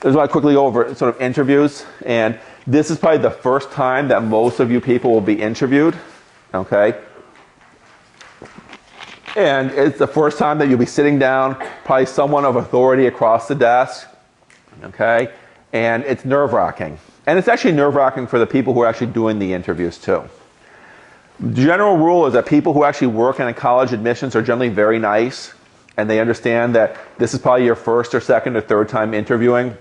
This is why I quickly go over sort of interviews, and this is probably the first time that most of you people will be interviewed, okay? And it's the first time that you'll be sitting down, probably someone of authority across the desk, okay? And it's nerve-wracking. And it's actually nerve-wracking for the people who are actually doing the interviews too. The general rule is that people who actually work in college admissions are generally very nice, and they understand that this is probably your first or second or third time interviewing.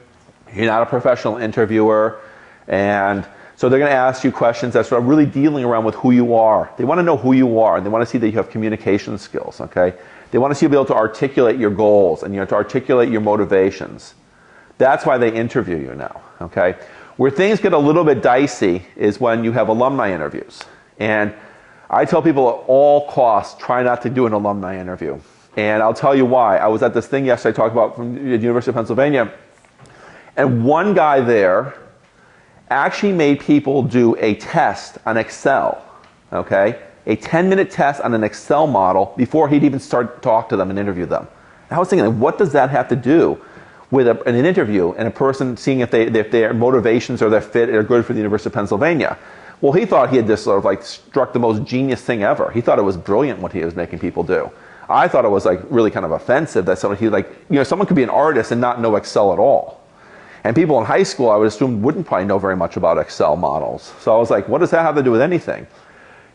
You're not a professional interviewer, and so they're going to ask you questions that sort of really dealing around with who you are. They want to know who you are, and they want to see that you have communication skills, okay? They want to see you be able to articulate your goals and to articulate your motivations. That's why they interview you now, okay? Where things get a little bit dicey is when you have alumni interviews. And I tell people at all costs, try not to do an alumni interview. And I'll tell you why. I was at this thing yesterday I talked about from the University of Pennsylvania, and one guy there actually made people do a test on Excel, okay? A 10-minute test on an Excel model before he'd even start to talk to them and interview them. And I was thinking, what does that have to do with an interview and a person seeing if their motivations or their fit are good for the University of Pennsylvania? Well, he thought he had just sort of like struck the most genius thing ever. He thought it was brilliant what he was making people do. I thought it was like really kind of offensive that someone could be an artist and not know Excel at all. And people in high school, I would assume, wouldn't probably know very much about Excel models. So I was like, what does that have to do with anything?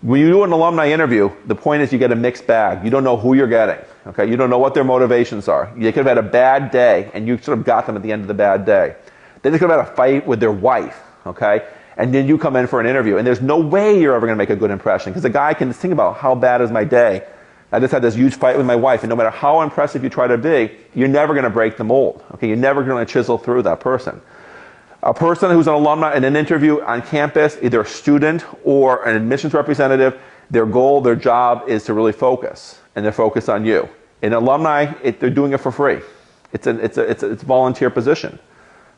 When you do an alumni interview, the point is you get a mixed bag. You don't know who you're getting, okay? You don't know what their motivations are. They could have had a bad day, and you sort of got them at the end of the bad day. Then they could have had a fight with their wife, okay? And then you come in for an interview, and there's no way you're ever going to make a good impression, because the guy can think about how bad is my day. I just had this huge fight with my wife, and no matter how impressive you try to be, you're never going to break the mold. Okay, you're never going to chisel through that person. A person who's an alumni in an interview on campus, either a student or an admissions representative, their goal, their job is to really focus, and they're focused on you. In alumni, they're doing it for free. It's a volunteer position.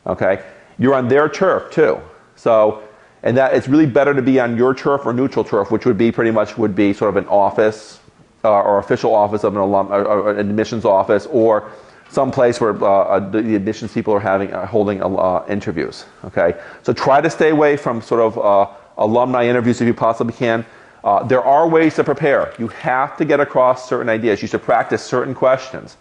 Okay, you're on their turf too. So, and that it's really better to be on your turf or neutral turf, which would be pretty much sort of an office. Or official office of or an admissions office, or some place where the admissions people are holding interviews. Okay, so try to stay away from sort of alumni interviews if you possibly can. There are ways to prepare. You have to get across certain ideas. You should practice certain questions.